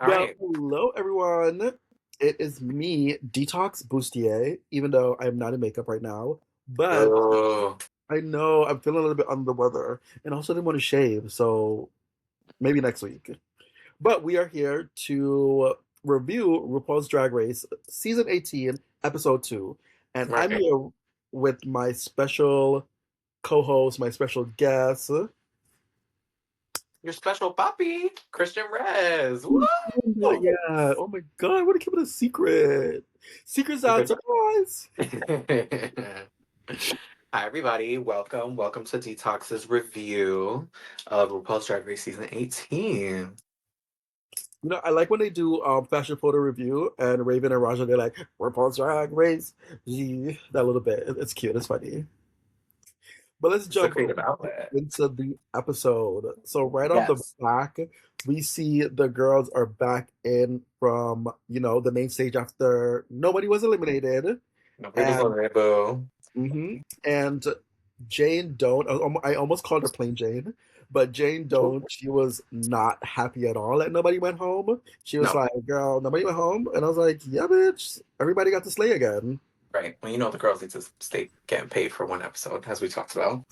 All Well, right. hello everyone. It is me, Detoxx Busti-AE, even though I'm not in makeup right now. But Oh, I know I'm feeling a little bit under the weather and also didn't want to shave, so maybe next week. But we are here to review RuPaul's Drag Race Season 18, Episode 2. And I'm right. here with my special co-host, my special guest. Your special puppy, Christian Rez. Woo! Yeah. Oh my God, I want to keep it a secret. Secrets out, surprise. Hi, everybody. Welcome to Detox's review of RuPaul's Drag Race Season 18. I like when they do fashion photo review and Raven and Raja, they're like, RuPaul's Drag Race. That little bit. It's cute. It's funny. But let's It's a jump creative outlet. into the episode. So right off the Yes. back, we see the girls are back in from, the main stage after nobody was eliminated. Nobody was on And Rainbow. and Jane don't. I almost called her plain Jane, but Jane don't. She was not happy at all that nobody went home. She was No, like, "Girl, nobody went home," and I was like, "Yeah, bitch, everybody got to slay again." right. Well, the girls need to stay getting paid for one episode, as we talked about.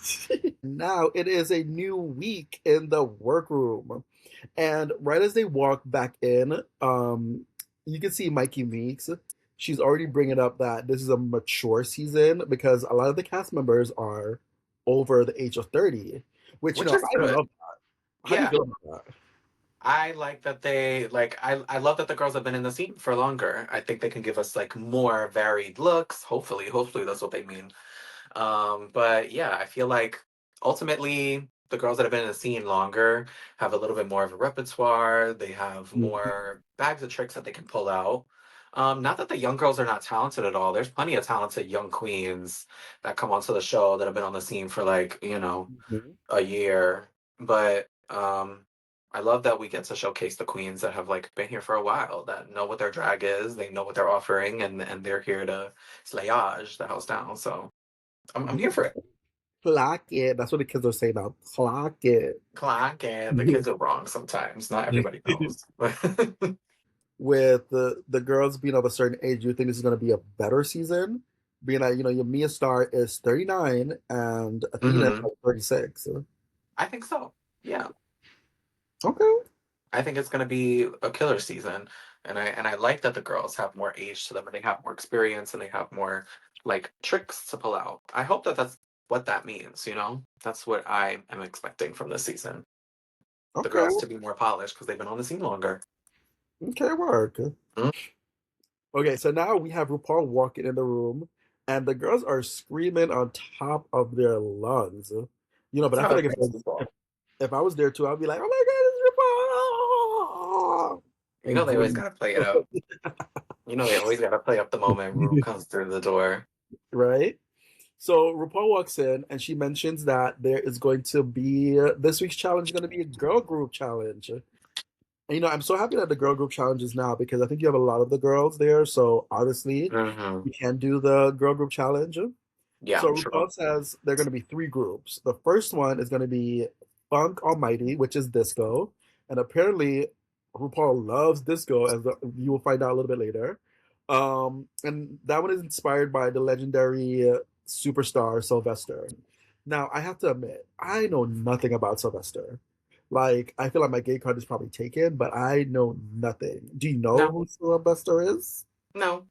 Now it is a new week in the workroom, and right as they walk back in, you can see Mikey Meeks. She's already bringing up that this is a mature season because a lot of the cast members are over the age of 30, which Which is I good. love that. How do you Yeah. feel about that? I like that I love that the girls have been in the scene for longer. I think they can give us like more varied looks. Hopefully that's what they mean. But yeah, I feel like ultimately the girls that have been in the scene longer have a little bit more of a repertoire. They have Mhm. more bags of tricks that they can pull out. Not that the young girls are not talented at all. There's plenty of talented young queens that come onto the show that have been on the scene for like, Mhm. a year. But I love that we get to showcase the queens that have like been here for a while, that know what their drag is, they know what they're offering, and they're here to slayage the house down. So I'm here for it. Clock it. That's what the kids are saying now. Clock it. Clock and the kids are wrong sometimes. Not everybody knows. With the girls being of a certain age, do you think this is going to be a better season? Being that your Mia Star is 39 and Athena is Hmm. like 36. I think so. Yeah. Okay. I think it's gonna be a killer season. And I like that the girls have more age to them and they have more experience and they have more like tricks to pull out. I hope that that's what that means. That's what I am expecting from this season. The Okay. girls to be more polished because they've been on the scene longer. Okay, work. Mm. Okay, so now we have RuPaul walking in the room, and the girls are screaming on top of their lungs. But It's I not feel a like fancy if, ball. if I was there too, I'd be like, "Oh my God, it's RuPaul!" They always And gotta play it up. They always gotta play up the moment Rue scream, comes through the door. right? So RuPaul walks in, and she mentions that there is going to be this week's challenge is going to be a girl group challenge. And, I'm so happy that the girl group challenges now because I think you have a lot of the girls there. So honestly, Hmm. we can do the girl group challenge. Yeah, So true. RuPaul says there are going to be three groups. The first one is going to be Funk Almighty, which is disco, and apparently RuPaul loves disco, as you will find out a little bit later. And that one is inspired by the legendary superstar Sylvester. Now, I have to admit, I know nothing about Sylvester. Like, I feel like my gay card is probably taken, but I know nothing. Do you know No, who Sylvester is? no,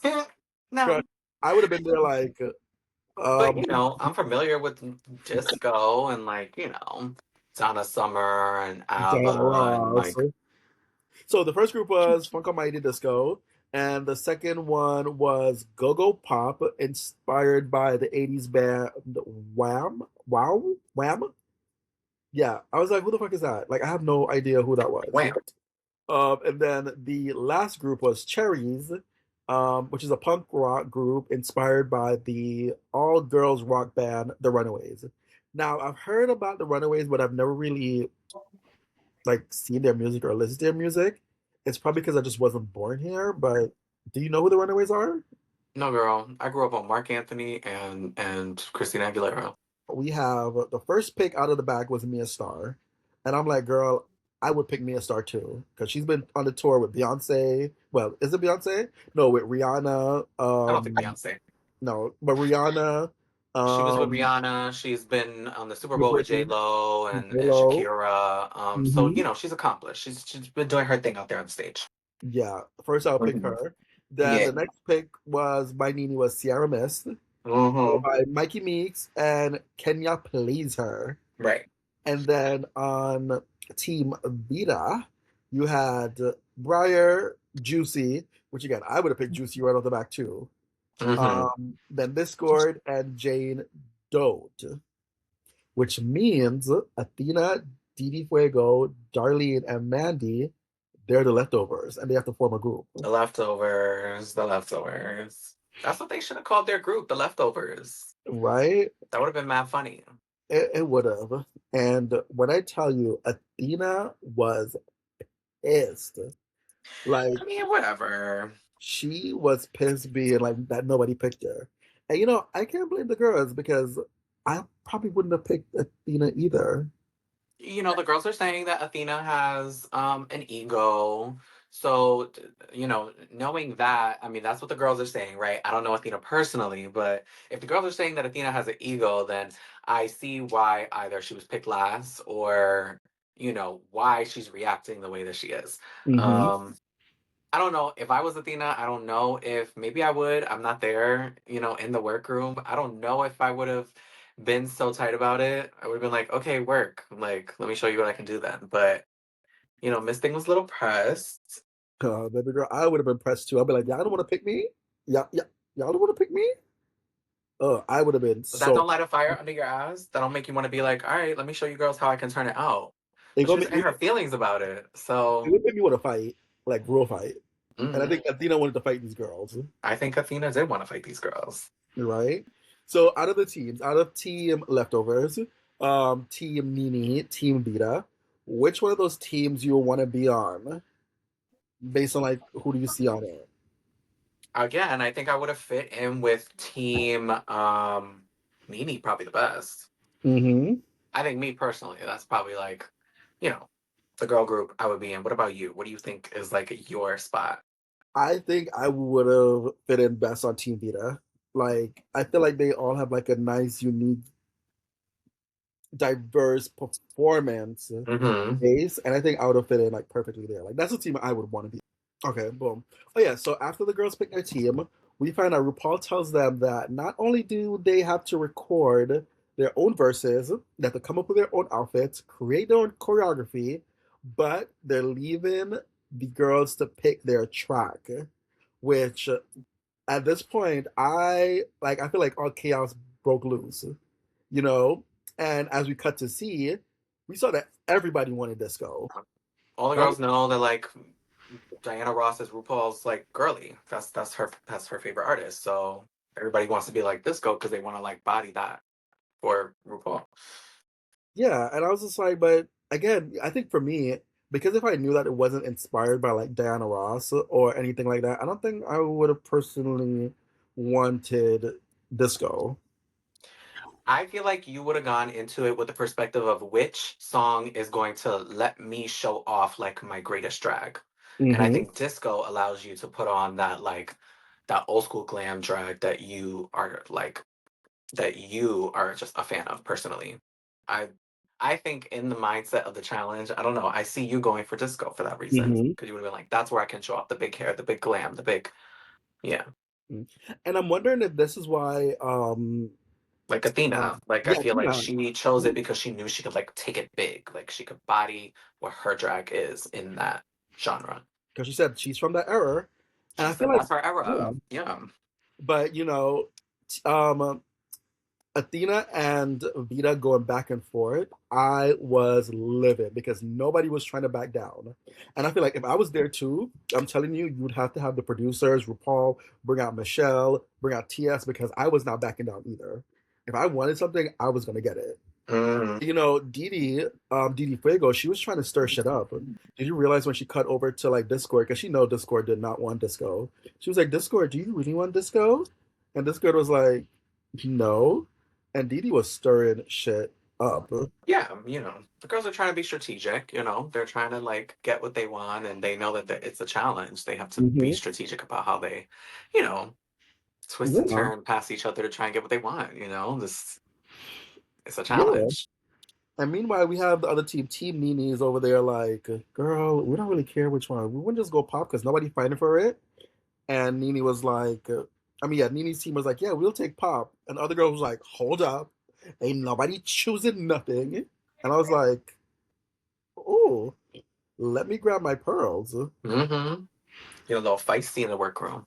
God, no. I would have been there like, But um, I'm familiar with disco and like, Donna Summer and Diana ABBA and Ross. like So the first group was Funko Mighty Disco, and the second one was Go Go Pop, inspired by the '80s band Wham. Wow, Wham. Yeah, I was like, who the fuck is that? Like, I have no idea who that was. wham. And then the last group was Cherries, which is a punk rock group inspired by the all girls rock band The Runaways. Now, I've heard about The Runaways, but I've never really like seen their music or listened to their music. It's probably because I just wasn't born here. But do you know who the Runaways are? No girl. I grew up on Mark Anthony and Christina Aguilera. We have the first pick out of the bag was Mia Star, and I'm like, girl. I would pick Mia Star too because she's been on the tour with Beyonce. Well, is it Beyonce? No, with Rihanna. I don't think Beyonce. No, but Rihanna, She was with um, Rihanna. She's been on the Super with Bowl with J Whitney, Lo and J-Lo. Shakira. So Hmm. she's accomplished. She's been doing her thing out there on stage. Yeah, first I'll pick Mhm. her. Then Yeah. the next pick was by Nini was Sierra Mist, followed Hmm. by Mikey Meeks and Kenya Please Her. Right. And then on Team Vita, you had Briar, Juicy, which again, I would have picked Juicy right off the back too. Hmm. Then Discord and Jane Dote, which means Athena, Didi Fuego, Darlene, and Mandy, they're the leftovers and they have to form a group, The leftovers. The leftovers. That's what they should have called their group, the leftovers. right? That would have been mad funny. It would have. And when I tell you, Athena was pissed. Like, I mean, whatever. she was pissed being like that nobody picked her. And I can't blame the girls because I probably wouldn't have picked Athena either. The girls are saying that Athena has an ego. So, knowing that, I mean, that's what the girls are saying, right? I don't know Athena personally, but if the girls are saying that Athena has an ego, then I see why either she was picked last or, why she's reacting the way that she is. Hmm. Um, I don't know if I was Athena. I don't know if maybe I would. I'm not there, in the workroom. I don't know if I would have been so tight about it. I would have been like, okay, work. Like, let me show you what I can do then. But, Miss Thing was a little pressed. Baby girl, I would have been pressed too. I'd be like, y'all don't want to pick me? Yeah, yeah, y'all don't want to pick me? I would have been But that so. don't light a fire under your ass. That don't make you want to be like, all right, let me show you girls how I can turn it out. It But she gonna was make in me. her feelings about it. It So, would make me want to fight, like real fight. And I mm, think Athena wanted to fight these girls, I think Athena did want to fight these girls. right? So out of the teams, out of Team Leftovers, Team Nini, Team Vita, which one of those teams you want to be on based on like who do you see on it? Again, I think I would have fit in with team Nini probably the best. Hmm. I think me personally, that's probably like, you know, the girl group I would be in. What about you? What do you think is like your spot? I think I would have fit in best on Team Vita. Like I feel like they all have like a nice, unique, diverse performance Hmm. base, and I think I would have fit in like perfectly there. Like that's the team I would want to be. Okay, boom. Oh yeah, so after the girls pick their team, we find out RuPaul tells them that not only do they have to record their own verses, they have to come up with their own outfits, create their own choreography, but they're leaving the girls to pick their track, which at this point I feel like all chaos broke loose, you know? And as we cut to see, we saw that everybody wanted disco, All the right? girls know that like Diana Ross is RuPaul's like girly. That's her favorite artist. So everybody wants to be like Disco because they want to like body that for RuPaul. Yeah, and I was just like, but again, I think for me, because if I knew that it wasn't inspired by like Diana Ross or anything like that, I don't think I would have personally wanted disco. I feel like you would have gone into it with the perspective of which song is going to let me show off like my greatest drag. And I Hmm. think disco allows you to put on that old school glam drag that you are just a fan of personally. I I think in the mindset of the challenge, I don't know, I see you going for disco for that reason. Hmm. Because you would have been like, that's where I can show off the big hair, the big glam, the big yeah. And I'm wondering if this is why, Like Athena, like I yeah, feel like Tina, she chose it because she knew she could like take it big, like she could body what her drag is in that genre. because she said she's from that era, and She I feel said like, that's her yeah, era. Yeah. but Athena and Vita going back and forth, I was livid because nobody was trying to back down. And I feel like if I was there too, I'm telling you, you'd have to have the producers, RuPaul, bring out Michelle, bring out TS because I was not backing down either. If I wanted something, I was gonna get it. Mm. Didi Fuego, she was trying to stir shit up. Did you realize when she cut over to like Discord, because she know Discord did not want disco. She was like, Discord, do you really want disco? And Discord was like, no. And Didi was stirring shit up. Yeah, the girls are trying to be strategic, they're trying to like get what they want and they know that it's a challenge. They have to be Hmm. strategic about how they, you know, twist and Yeah, turn past each other to try and get what they want, This it's a yeah. challenge. And meanwhile, we have the other team, Team Nini's over there, like, girl, we don't really care which one. We wouldn't just go pop because nobody fighting for it. And Nini was like, I mean, yeah, Nini's team was like, yeah, we'll take pop. And the other girl was like, hold up, ain't nobody choosing nothing. And I was like, oh, let me grab my pearls, Mm-hmm. A little feisty in the workroom.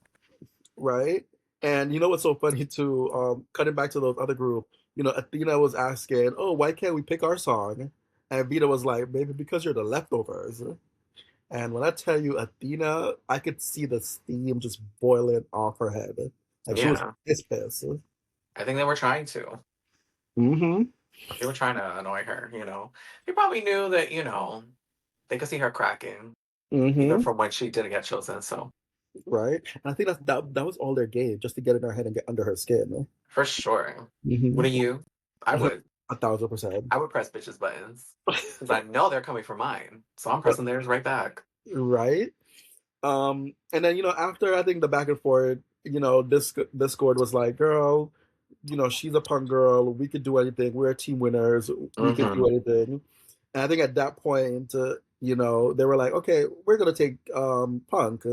right? And you know what's so funny too? Cutting back to those other group, Athena was asking, "Oh, why can't we pick our song?" And Vita was like, "Baby, because you're the leftovers." And when I tell you, Athena, I could see the steam just boiling off her head, like she was Yeah. pissed. I think they were trying to. Mm-hmm. They were trying to annoy her, They probably knew that, they could see her cracking, even Mm-hmm. from when she didn't get chosen. So Right. And I think that was all their game, just to get in her head and get under her skin. for sure. Mm-hmm. Wouldn't you? I would. 1,000%. I would press bitches buttons because I know they're coming for mine. So I'm pressing theirs right back. Right. And then after I think the back and forth, Discord was like, "Girl, she's a punk girl. We could do anything. We're team winners. We could do Hmm. anything." And I think at that point, they were like, "Okay, we're gonna take punk."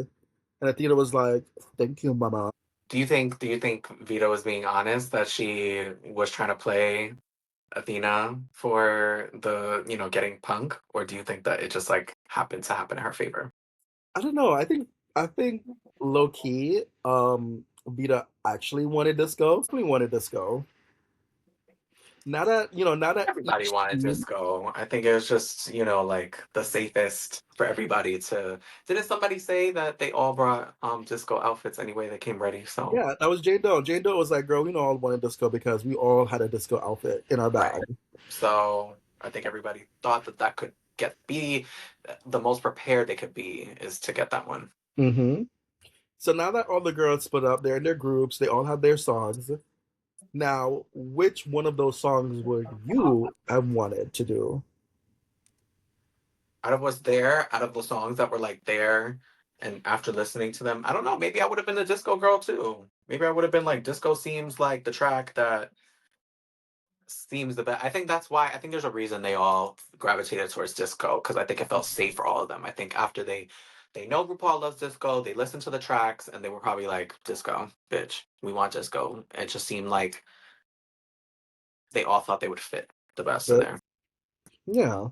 And Athena was like, "Thank you, mama." Do you think Vito was being honest that she was trying to play Athena for the, getting punk? Or do you think that it just like happened to happen in her favor? I don't know. I think low key, Vita actually wanted disco. Really wanted disco. Now that Everybody each wanted team. disco. I think it was just, like the safest for everybody to. Didn't somebody say that they all brought disco outfits anyway? They came ready, so Yeah, that was Jane Doe. Jane Doe was like, "Girl, we all wanted disco because we all had a disco outfit in our right. bag." So I think everybody thought that that could get be the most prepared they could be is to get that one. Hmm. So now that all the girls split up, they're in their groups. They all have their songs. Now, which one of those songs would you have wanted to do? Out of the songs that were like there, and after listening to them, I don't know, maybe I would have been a disco girl too. Maybe I would have been like disco seems like the track that seems the best. I think that's why I think there's a reason they all gravitated towards disco because I think it felt safe for all of them. I think after they know RuPaul loves disco, they listened to the tracks and they were probably like, disco, bitch, we want disco. It just seemed like they all thought they would fit the best in But there. yeah.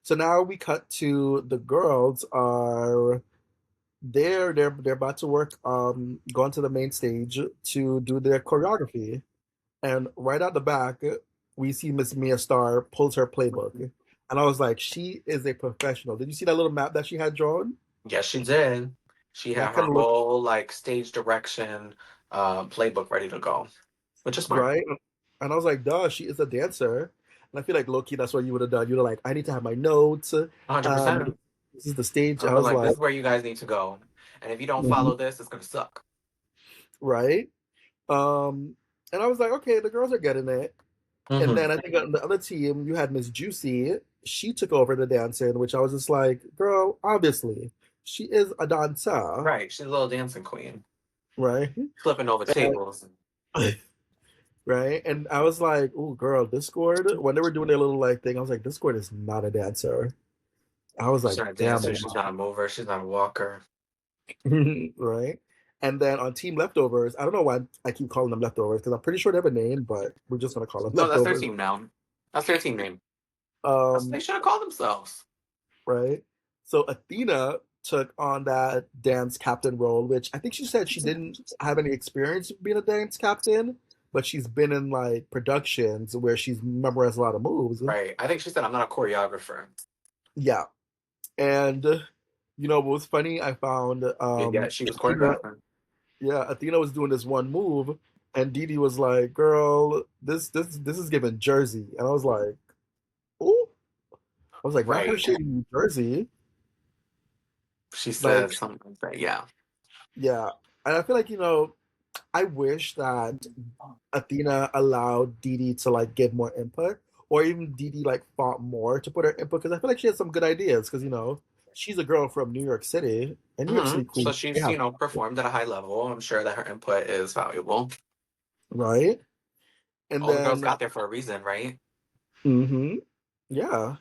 So now we cut to the girls are they're about to work go onto the main stage to do their choreography. And right out the back, we see Miss Mia Star pulls her playbook. And I was like, she is a professional. Did you see that little map that she had drawn? Yes, she did. She had That her kind of looked whole like stage direction playbook ready to go, which is smart. right. And I was like, duh, she is a dancer. And I feel like Loki, that's what you would have done. You'd have like, I need to have my notes. 100%. This is the stage. I've I been was like, this like, is where you guys need to go. And if you don't mhm, follow this, it's gonna suck. right. Um, and I was like, okay, the girls are getting it. And Hmm. then I think on the other team, you had Miss Juicy. She took over the dancing, which I was just like, girl, obviously, she is a dancer, Right. She's a little dancing queen. right? Flipping over tables. Right? And I was like, "Ooh, girl, Discord." When they were doing their little like thing, I was like, "Discord is not a dancer." I was She's like, not a "Damn dancer. She's not a mover. She's not a walker. it." Right? And then on Team Leftovers, I don't know why I keep calling them Leftovers because I'm pretty sure they have a name, but we're just gonna call them No, that's their Leftovers. team now. That's their team name. That's what they Um, should have called themselves. right? So Athena took on that dance captain role, which I think she said she didn't have any experience being a dance captain, but she's been in like productions where she's memorized a lot of moves. Right. I think she said, I'm not a choreographer. Yeah. And what was funny? I found Yeah, she was Athena, choreographing. yeah, Athena was doing this one move, and Dee Dee was like, "Girl, this is giving Jersey," and I was like, "Oh," I was like, "Not her Right. shit in New Jersey." She Like, said something like that. Yeah. yeah, and I feel like I wish that Athena allowed Dee Dee to like give more input, or even Dee Dee like fought more to put her input because I feel like she had some good ideas because she's a girl from New York City and New York City So queens they she's, have performed at a high level. I'm sure that her input is valuable. right, and All the girls then got there for a reason, right? hmm yeah,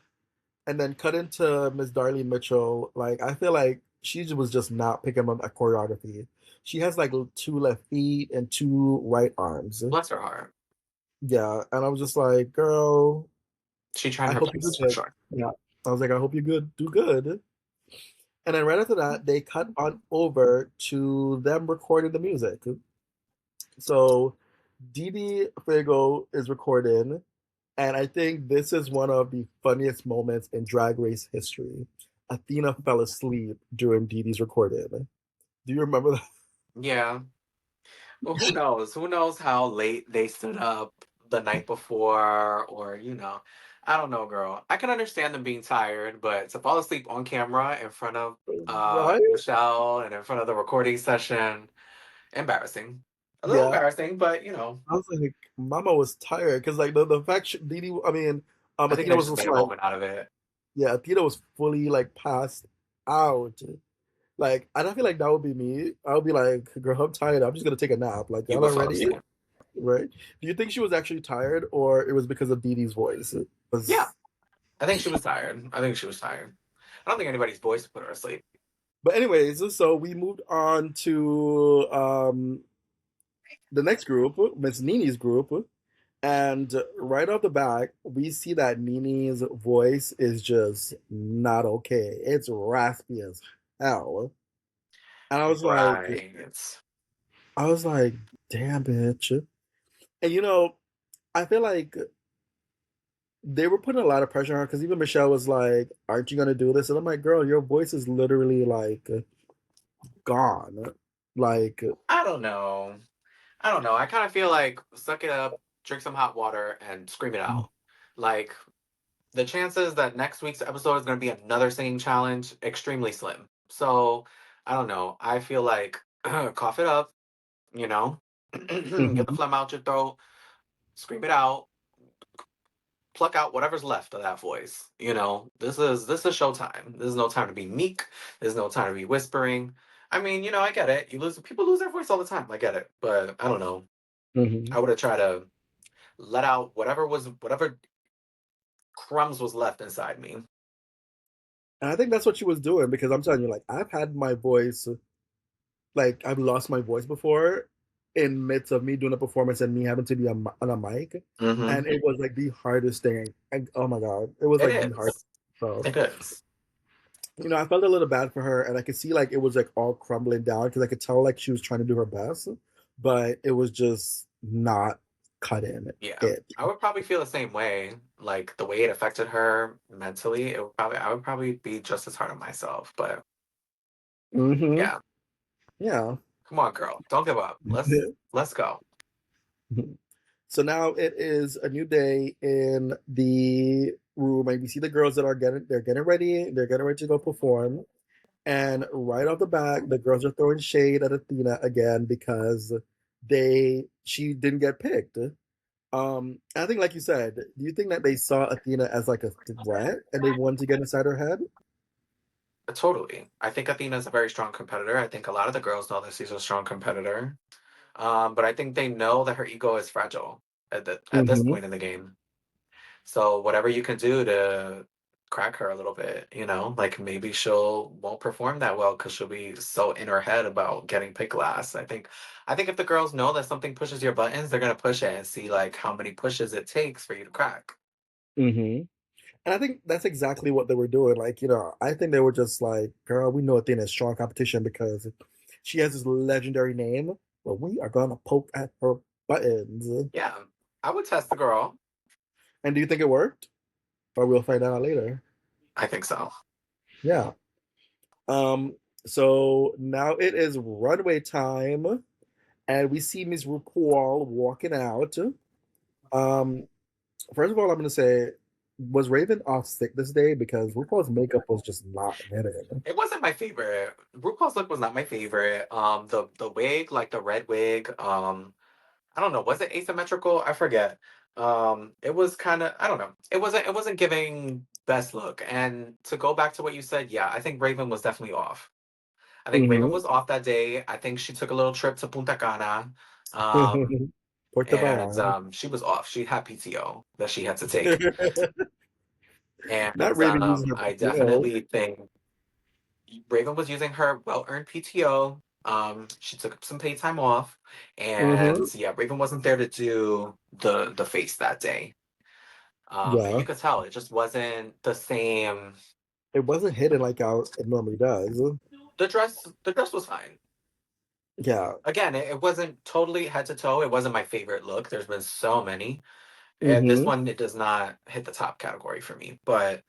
and then cut into Miss Darlene Mitchell. Like I feel like she was just not picking up a choreography. She has like two left feet and two right arms. Bless her heart. Yeah, and I was just like, girl, She tried I her hope you do best for good. sure. Yeah, I was like, I hope you do good. And then right after that, they cut on over to them recording the music. So Dee Fago is recording, and I think this is one of the funniest moments in Drag Race history. Athena fell asleep during Dee recording. Do you remember that? Yeah. Well, who knows? Who knows how late they stood up the night before, or, I don't know, girl. I can understand them being tired, but to fall asleep on camera in front of Right? Michelle and in front of the recording session, embarrassing. A little Yeah. embarrassing, but I was like, Mama was tired because like the fact I mean, I think Athena they was just just made a like, moment out of it. yeah, Athena was fully like passed out. Like, and I feel like that would be me. I would be like, girl, I'm tired. I'm just gonna take a nap. Like, You y'all would not fall ready? asleep. Right? Do you think she was actually tired or it was because of Dee voice? It Yeah, was I think she was tired. I think she was tired. I don't think anybody's voice put her asleep. but anyways, so we moved on to the next group, Miss Nini's group. And right off the back, we see that Nini's voice is just not okay. It's raspy as hell. And Right. I was like, damn bitch. And I feel like they were putting a lot of pressure on her because even Michelle was like, aren't you gonna do this? And I'm like, girl, your voice is literally like gone. Like, I don't know. I don't know. I kind of feel like suck it up, drink some hot water, and scream it out. Like the chances that next week's episode is going to be another singing challenge extremely slim. So I don't know. I feel like cough it up, you know, get the mhm, phlegm out your throat, scream it out, pluck out whatever's left of that voice. This is showtime. This is no time to be meek. There's no time to be whispering. I mean, I get it. People lose their voice all the time. I get it, but I don't know. mhm. I would have tried to let out whatever crumbs was left inside me. And I think that's what she was doing because I'm telling you, like, I've had my voice, like, I've lost my voice before in midst of me doing a performance and me having to be on a mic. Hmm. And it was like the hardest thing. And oh my God, it was It like the hardest. is. So, It is. I felt a little bad for her and I could see like it was like all crumbling down because I could tell like she was trying to do her best, but it was just not cutting Yeah. it. I would probably feel the same way. Like the way it affected her mentally, I would probably be just as hard on myself. But Hmm. yeah. Yeah. Come on, girl. Don't give up. Let's go. So now it is a new day in the room, and we see the girls that they're getting ready. They're getting ready to go perform. And right off the bat, the girls are throwing shade at Athena again because she didn't get picked. I think, like you said, do you think that they saw Athena as like a threat and they wanted to get inside her head? Totally. I think Athena's a very strong competitor. I think a lot of the girls know that she's a strong competitor. But I think they know that her ego is fragile at this Hmm. point in the game. So whatever you can do to crack her a little bit, like maybe she'll won't perform that well because she'll be so in her head about getting picked last. I think if the girls know that something pushes your buttons, they're gonna push it and see like how many pushes it takes for you to crack. Hmm. And I think that's exactly what they were doing. Like, I think they were just like, girl, we know Athena is strong competition because she has this legendary name, but we are gonna poke at her buttons. Yeah, I would test the girl. And do you think it worked? Or we'll find out later. I think so. Yeah. Um, so now it is runway time, and we see Miss Rupaul walking out. Um, First of all, I'm gonna say, was Raven off sick this day because RuPaul's makeup was just not hitting. It wasn't my favorite. RuPaul's look was not my favorite. The wig, like the red wig, I don't know, was it asymmetrical? I forget. It was kind of, I don't know. It wasn't giving best look. And to go back to what you said, yeah, I think Raven was definitely off. I think Raven Mm-hmm. was off that day. I think she took a little trip to Punta Cana. Um, Puerto and Banana. she was off. She had PTO that she had to take. Not And Raven using her I PTO. definitely think Raven was using her well-earned PTO. She took some paid time off, Mm-hmm. and yeah, Raven wasn't there to do the face that day. And Yeah. you could tell it just wasn't the same. It wasn't hidden like how it normally does. The dress was fine. Yeah. Again, it wasn't totally head to toe. It wasn't my favorite look. There's been so many, and this Mm-hmm. one it does not hit the top category for me. But it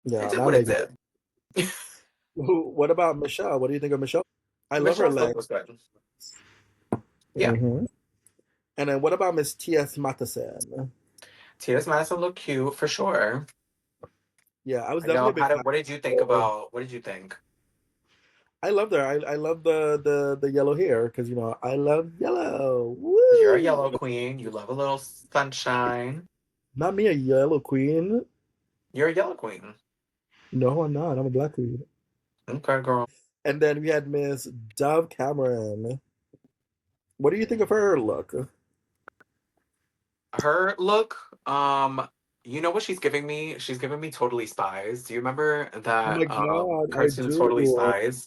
Yeah, did not what it Megan. did. What about Michelle? What do you think of Michelle? I love her Michelle's look legs. was good. Yeah, Mm-hmm. And then what about Miss T.S. Matheson? T.S. Madison looked cute for sure. Yeah, I was I definitely know. a big fan. What did you think about? What did you think? I loved her. I love the yellow hair because I love yellow. You're a Woo! yellow queen. You love a little sunshine. Not me, a yellow queen. You're a yellow queen. No, I'm not. I'm a black queen. Okay, girl. And then we had Miss Dove Cameron. What do you think of her look? Oh Her look, you know what she's giving me? She's giving me Totally Spies. Do you remember my that God, I cartoon Totally do. Spies?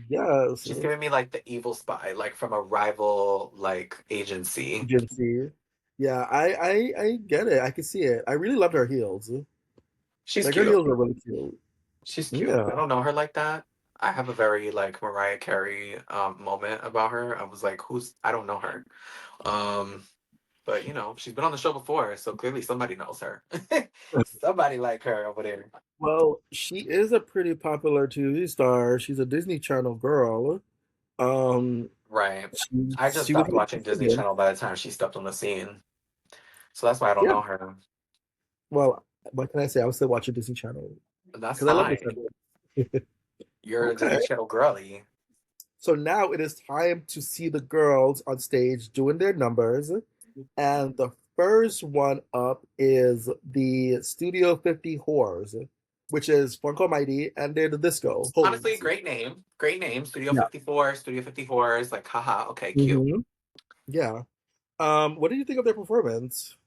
Yes. She's giving me like the evil spy, like from a rival like agency. Agency. Yeah, I get it. I can see it. I really loved her heels. She's Like her cute. heels were really cute. She's cute. Yeah. I don't know her like that. I have a very like Mariah Carey moment about her. I was like, who's I don't know her. Um, but she's been on the show before, so clearly somebody knows her. Somebody like her over there. Well, she is a pretty popular TV star. She's a Disney Channel girl. Um, Right. she I just she was stopped on watching the Disney season. Channel by the time she stepped on the scene. So that's why I don't Yeah. know her. Well, what can I say? I was still watching Disney Channel But that's because I love this fine. show. You're a Okay. Disney Channel girly. So now it is time to see the girls on stage doing their numbers. And the first one up is the Studio 50 Whores, which is Funko Mighty and they're the disco Honestly, hoes. great name. Great name. Studio Yeah. 54, Studio 54 is like, haha, okay, cute. Hmm. Yeah. What do you think of their performance?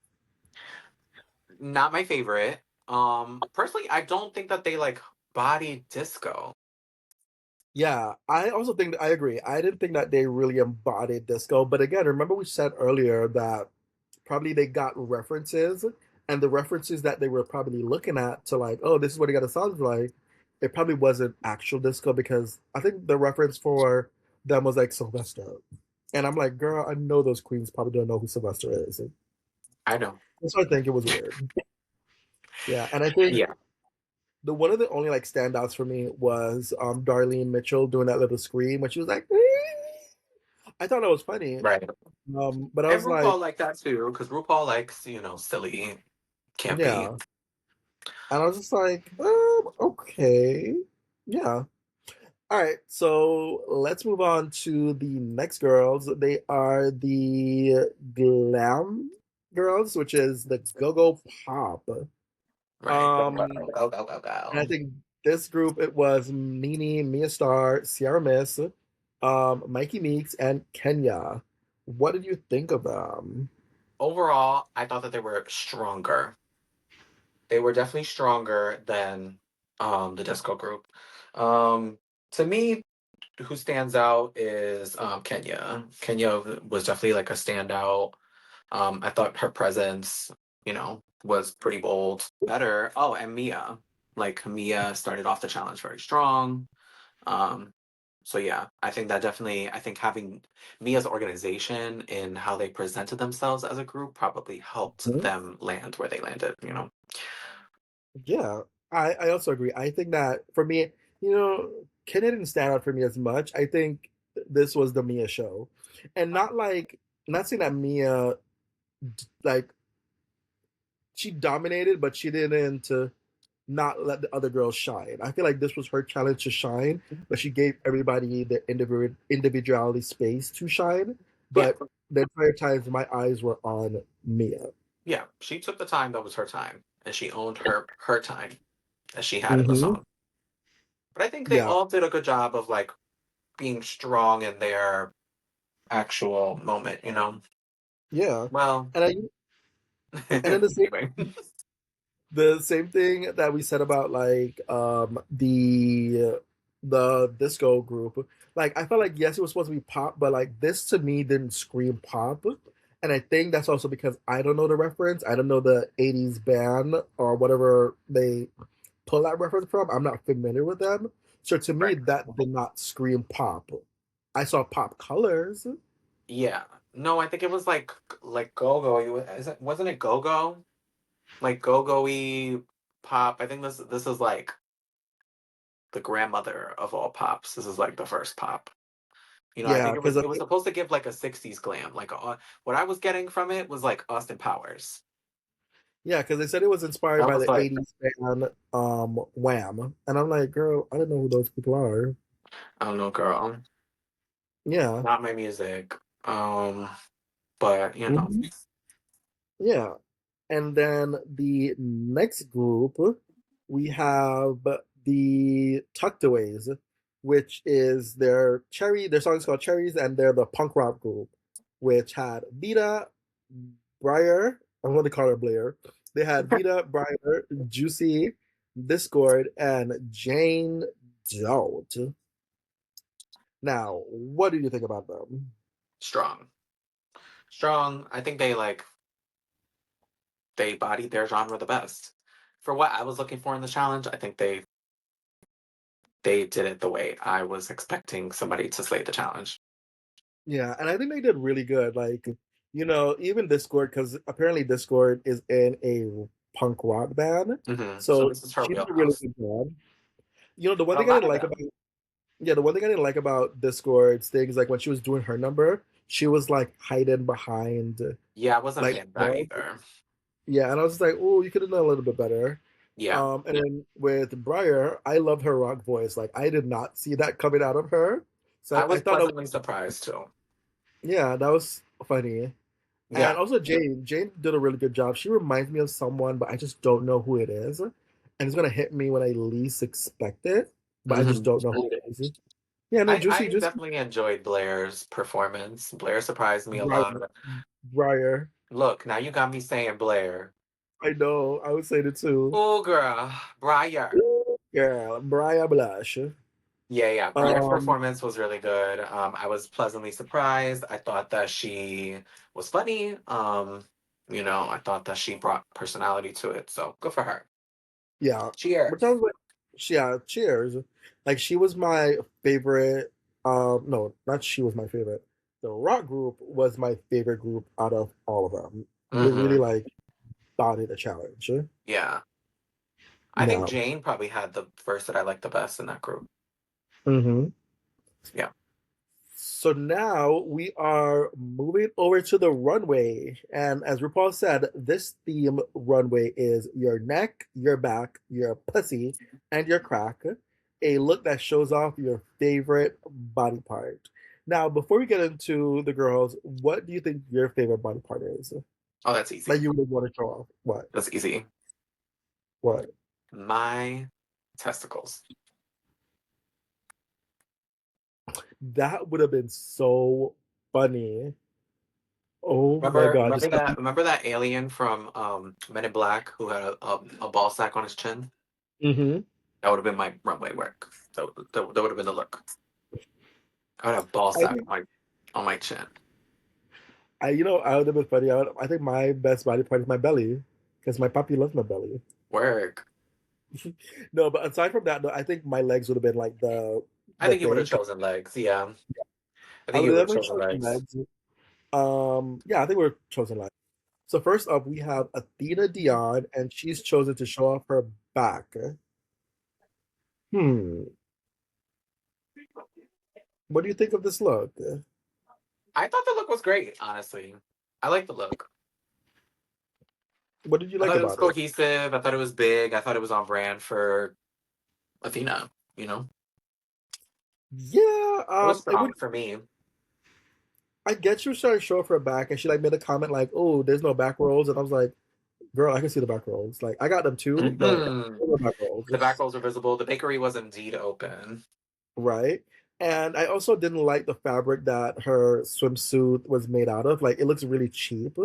Not my favorite. Personally, I don't think that they like body disco. Yeah, I also think that I agree. I didn't think that they really embodied disco, but again, remember we said earlier that probably they got references, and the references that they were probably looking at to like, oh, this is what it got to sound like. It probably wasn't actual disco because I think the reference for them was like Sylvester, and I'm like, girl, I know those queens probably don't know who Sylvester is, and I know. so I think it was weird. Yeah, and I think Yeah, the one of the only like standouts for me was Darlene Mitchell doing that little scream when she was like, I thought that was funny. right. But I And was like, RuPaul like that too, because RuPaul likes, silly, campy. yeah. And I was just like, okay. Yeah. All right. So let's move on to the next girls. They are the glam girls, which is the go-go pop. Right. Go, go, Um, go, go, go, and I go. think this group it was Nene, Mia Star, Sierra Miss, Mikey Meeks, and Kenya. What did you think of them? Overall, I thought that they were stronger. They were definitely stronger than the disco group. Um, to me, who stands out is Kenya. Kenya was definitely like a standout. I thought her presence, was pretty bold. Better. Oh, and Mia. Like Mia started off the challenge very strong. Um, so yeah, I think having Mia's organization in how they presented themselves as a group probably helped Hmm? them land where they landed. Yeah, I also agree. I think that for me, Kenya didn't stand out for me as much. I think this was the Mia show, and not saying that Mia like she dominated, but she didn't not let the other girls shine. I feel like this was her challenge to shine, but she gave everybody the individuality space to shine. Yeah, But the entire time my eyes were on Mia. Yeah, she took the time that was her time, and she owned her time that she had in the Hmm. song. But I think they Yeah, all did a good job of like being strong in their actual moment, you know? yeah, Well, and I and then anyway. the same thing that we said about like the disco group. Like I felt like yes, it was supposed to be pop, but like this to me didn't scream pop. And I think that's also because I don't know the reference. I don't know the '80s band or whatever they pull that reference from. I'm not familiar with them. So to me, Right. that did not scream pop. I saw pop colors. Yeah. No, I think it was like go-go. Is it wasn't it go-go? Like go-go-y pop. I think this is like the grandmother of all pops. This is like the first pop. You know, I Yeah, think because it was supposed to give like a 60s glam. Like what I was getting from it was like Austin Powers. they said it was inspired I by was the like, '80s band Wham, and I'm like, girl, I don't know who those people are. I don't know, girl. Yeah, Not my music. Um, but you know, mhm, yeah. And then the next group, we have the Tuckaways, which is their song is called Cherries, and they're the punk rock group, which had Vita, Briar, I'm going to call her Blair. They had Vita, Briar, Juicy, Discord, and Jane Doubt. Now, what do you think about them? strong. Strong. I think they bodied their genre the best. For what I was looking for in the challenge, I think they did it the way I was expecting somebody to slay the challenge. Yeah, and I think they did really good. Like, even Discord, because apparently Discord is in a punk rock band, So so this is her she did a really wheelhouse. good job. The one A thing I lot didn't of like them. about yeah, the one thing I didn't like about Discord's thing is like when she was doing her number, she was like hiding behind Yeah, I wasn't a like fan of that walls. either. Yeah, and I was just like, oh, you could have done a little bit better. Yeah. And then with Briar, I love her rock voice. Like I did not see that coming out of her, so I I was thought that was, pleasantly surprised too. yeah, that was funny. And Yeah. also Jane. Jane did a really good job. She reminds me of someone, but I just don't know who it is. And it's gonna hit me when I least expect it, but I just hmm don't know who it is. Yeah, and then I Juicy definitely enjoyed Blair's performance. Blair surprised me a Briar. lot. Briar. Look, now you got me saying Blair. I know. I would say it too. Oh, girl, Briar. Yeah, Briar Blush. Yeah, yeah. Briar's Um, performance was really good. I was pleasantly surprised. I thought that she was funny. I thought that she brought personality to it. So good for her. yeah. But Cheers. sounds like yeah, cheers. Like she was my favorite. No, not she was my favorite. The rock group was my favorite group out of all of them. They really hmm like bodied the challenge. Yeah. I think Yeah. Jane probably had the verse that I liked the best in that group. Hmm. Yeah. So now we are moving over to the runway. And as RuPaul said, this theme runway is your neck, your back, your pussy, and your crack. A look that shows off your favorite body part. Now, before we get into the girls, what do you think your favorite body part is? Oh, that's Like easy. you would want to show off? What? That's easy. What? My testicles. That would have been so funny. Oh my God. Just Remember that alien from Men in Black who had a ball sack on his chin? hmm. That would have been my runway work. That would have been the look. I would have ball I sack think on my chin. I would have been funny. I think my best body part is my belly because my puppy loves my belly. Work. No, but aside from that, no, I think my legs would have been like I the think you would have thing. chosen legs. Yeah. I I think would you have would have definitely chosen chosen legs. legs. Yeah, I think we're chosen legs. So first up, we have Athena Dion, and she's chosen to show off her back. Hmm. What do you think of this look? I thought the look was great, honestly. I like the look. What did you I like thought it was about it? cohesive. I thought it was big. I thought it was on brand for Athena, you know? Yeah, It was it would. strong for me. I get you started to show off her back, and she like made a comment like, "Oh, there's no back rolls," and I was like, "Girl, I can see the back rolls. Like, I got them too, but Mhm. there were back rolls, The back rolls were visible. The bakery was indeed open. right?" And I also didn't like the fabric that her swimsuit was made out of. Like, it looks really cheap.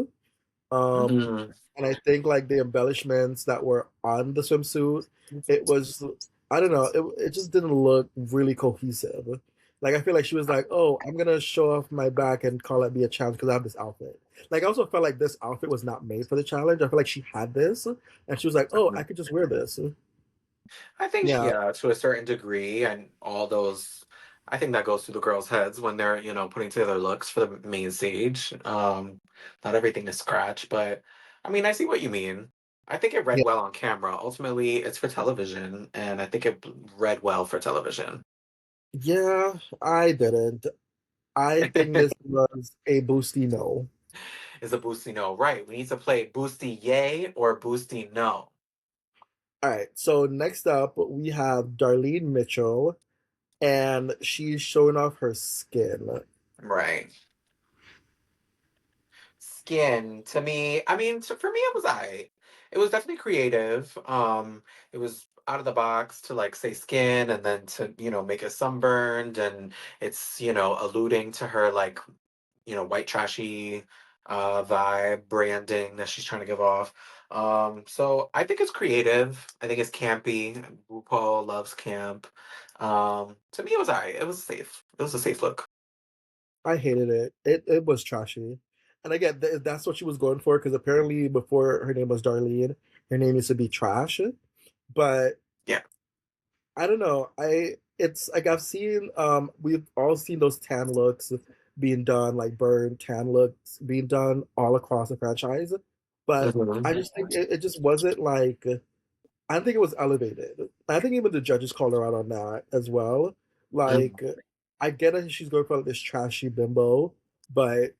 Um, Mhm. and I think like the embellishments that were on the swimsuit, it was I don't know, it just didn't look really cohesive. Like I feel like she was like, "Oh, I'm gonna show off my back and call it be a challenge because I have this outfit." Like I also felt like this outfit was not made for the challenge. I feel like she had this and she was like, "Oh, I could just wear this." I think, Yeah, yeah, to a certain degree, and all those, I think that goes through the girls' heads when they're, putting together looks for the main stage. Not everything is scratch, but I mean, I see what you mean. I think it read yeah, well on camera. Ultimately, it's for television, and I think it read well for television. yeah. I didn't. I think this was a boosty no. Is a boosty no? Right. We need to play boosty yay or boosty no. All right. So next up we have Darlene Mitchell, and she's showing off her skin. Right. Skin to me, I mean, for me, it was I. It was definitely creative. It was out of the box to like say skin and then to make it sunburned, and it's alluding to her like white trashy vibe branding that she's trying to give off. So I think it's creative. I think it's campy. RuPaul loves camp. To me, it was I. It was safe. It was a safe look. I hated it. It was trashy. And again, that's what she was going for because apparently before her name was Darlene, her name used to be Trash. But Yeah. I don't know. It's like I've seen we've all seen those tan looks being done, like burn tan looks being done all across the franchise. But I Mhm. just think it just wasn't like I don't think it was elevated. I think even the judges called her out on that as well. Mhm. Like, I get it, she's going for like this trashy bimbo, but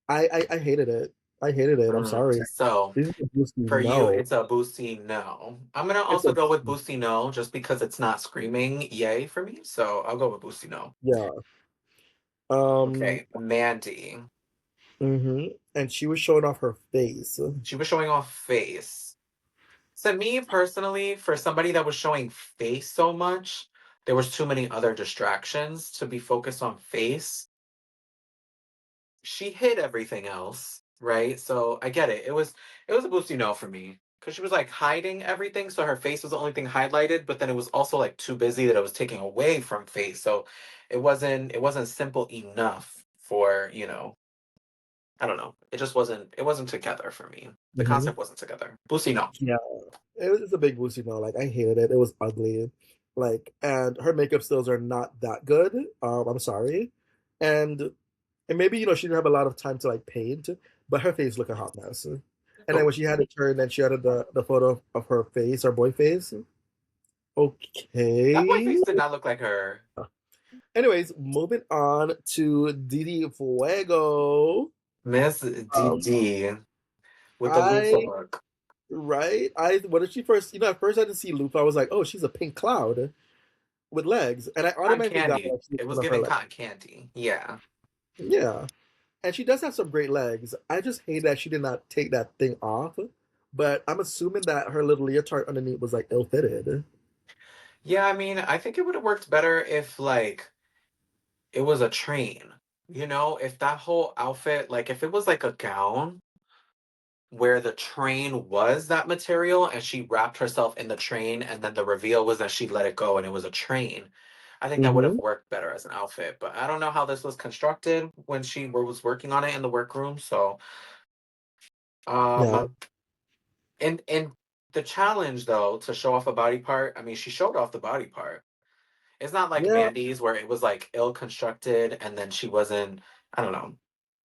I hated it. I hated it. I'm sorry. So This is a Lucy for you, no. it's a boosty no. I'm gonna It's also a go with boosty no, just because it's not screaming yay for me. So I'll go with boosty no. yeah. Um. Okay, Mandy. And she was showing off her face. She was showing off face. To me personally, for somebody that was showing face so much, there was too many other distractions to be focused on face. She hid everything else, right? So I get it. It was a boosty no for me. Because she was like hiding everything, so her face was the only thing highlighted, but then it was also like too busy that it was taking away from face. So it wasn't simple enough for, I don't know. It wasn't together for me. The hmm concept wasn't together. Boosty no. Yeah, it was a big boost, Like I hated it. It was ugly. Like, and her makeup skills are not that good. I'm sorry, and maybe she didn't have a lot of time to like paint, but her face looked a hot mess. And then Oh, when she had it turned, and she had the photo of her face, her boy face. that boy Okay. face did not look like her. Anyways, moving on to Didi Fuego. Miss Um, DD with the loofah I look. right. I when did she first? At first I didn't see Lufa. I was like, oh, she's a pink cloud with legs, and I Cotton automatically got candy. that she was It was one of her giving legs. cotton candy. Yeah. Yeah, and she does have some great legs. I just hate that she did not take that thing off. But I'm assuming that her little leotard underneath was like ill fitted. Yeah, I mean, I think it would have worked better if like it was a train. If that whole outfit, like if it was like a gown where the train was that material and she wrapped herself in the train and then the reveal was that she let it go and it was a train. I think that would have Mm-hmm. worked better as an outfit, but I don't know how this was constructed when she was working on it in the workroom. So, Yeah, um, and the challenge though to show off a body part, I mean, she showed off the body part. It's not like yeah. Mandy's where it was like ill constructed and then she wasn't, I don't know,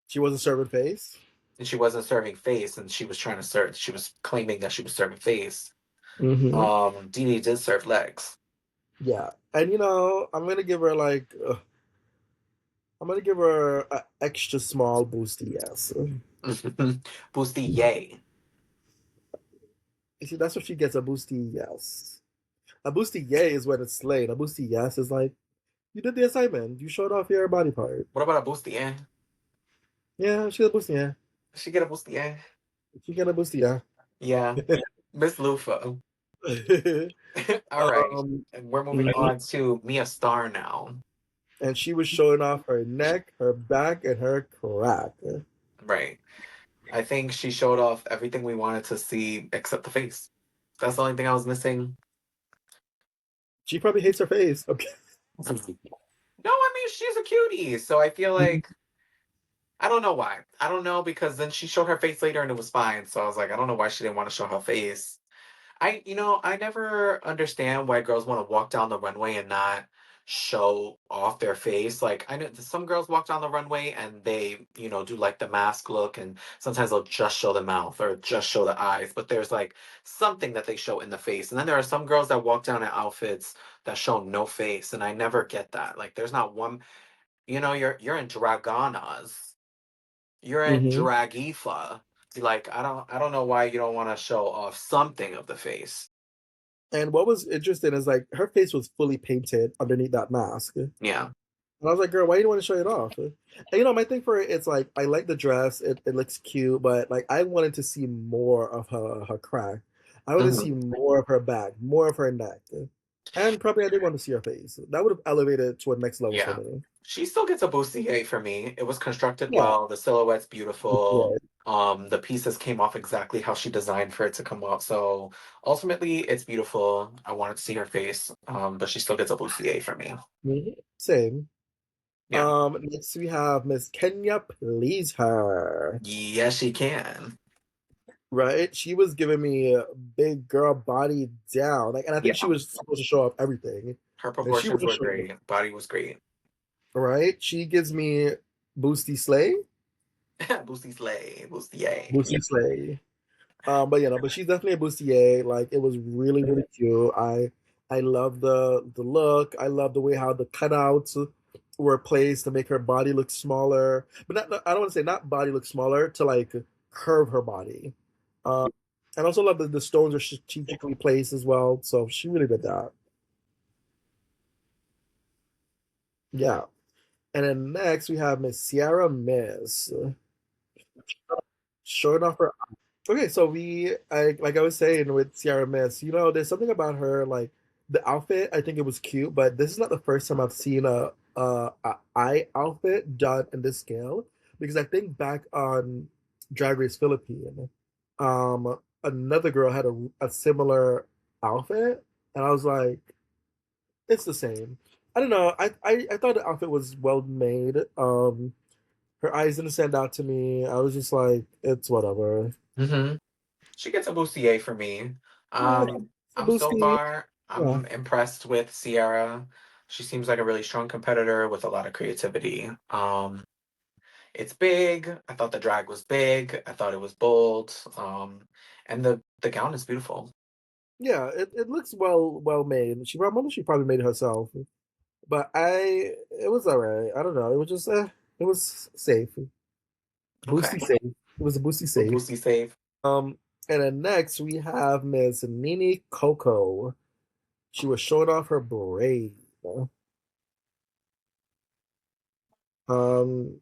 She wasn't serving face. and she wasn't serving face and she was trying to serve, she was claiming that she was serving face. Mm-hmm. Dee Dee did serve legs. Yeah, and I'm gonna give her like I'm gonna give her an extra small boosty yes. Boosty yay. You see, that's what she gets, a boosty yes. A boosty yay is when it's slayed. A boosty yes is like you did the assignment. You showed off your body part. What about a boosty eh? Yeah, she got a Busti-AE. She get a Busti-A. She got a Busti-AE. Yeah, Miss Lufa. All right, um, and we're moving mhm. on to Mia Star now. And she was showing off her neck, her back, and her crack. Right. I think she showed off everything we wanted to see except the face. That's the only thing I was missing. She probably hates her face. Okay. No, I mean she's a cutie, so I feel like I don't know why. I don't know because then she showed her face later and it was fine. So I was like, I don't know why she didn't want to show her face. I never understand why girls want to walk down the runway and not show off their face. Like, I know some girls walk down the runway and they, do like the mask look, and sometimes they'll just show the mouth or just show the eyes, but there's like something that they show in the face. And then there are some girls that walk down in outfits that show no face, and I never get that. Like, there's not one, you're in Draganas. You're in Hmm. Dragifa. Like, I don't know why you don't want to show off something of the face. And what was interesting is like her face was fully painted underneath that mask. And Yeah. I was like, girl, why do you want to show it off? And my thing for it, it's like I like the dress, it looks cute, but like I wanted to see more of her crack. I wanted to Mhm. see more of her back, more of her neck. And probably I did want to see her face. That would have elevated to a next level for Yeah. me. She still gets a Busti-A for me. It was constructed Yeah. well. The silhouette's beautiful. Yeah. The pieces came off exactly how she designed for it to come off. So ultimately, it's beautiful. I wanted to see her face, but she still gets a Busti-A for me. Mhm. Same. Yeah. Next we have Miss Kenya Please Her. Yes, she can. Right? She was giving me a big girl body down. Like, and I think she Yeah. was supposed to show off everything. Her And she proportions was were showing great. Body was great. right? She gives me Boosty Slay. Boosie Slay. Busti-A. Boosty Slay. But but she's definitely a bustier. Like it was really, really cute. I love the look. I love the way how the cutouts were placed to make her body look smaller. But I don't want to say not body look smaller to like curve her body. Um, and also love that the stones are strategically placed as well. So she really did that. Yeah. And then next we have Miss Sierra Miss. Showing off her. Okay, so like I was saying with Sierra Miss, there's something about her like the outfit. I think it was cute, but this is not the first time I've seen a eye outfit done in this scale because I think back on Drag Race Philippine, another girl had a similar outfit, and I was like, it's the same. I don't know. I thought the outfit was well made. Her eyes didn't stand out to me. I was just like, it's whatever. Hmm. She gets a Bustier for me. Yeah, so I'm so Boosty. far, Yeah, I'm impressed with Sierra. She seems like a really strong competitor with a lot of creativity. It's big. I thought the drag was big. I thought it was bold. And the gown is beautiful. yeah. It looks well made. She probably made it herself, but it was alright. I don't know. It was just it was safe. Okay. Boosty safe. It was a Boosty A safe. Boosie save. And then next we have Miss Nini Coco. She was showing off her braid. Um,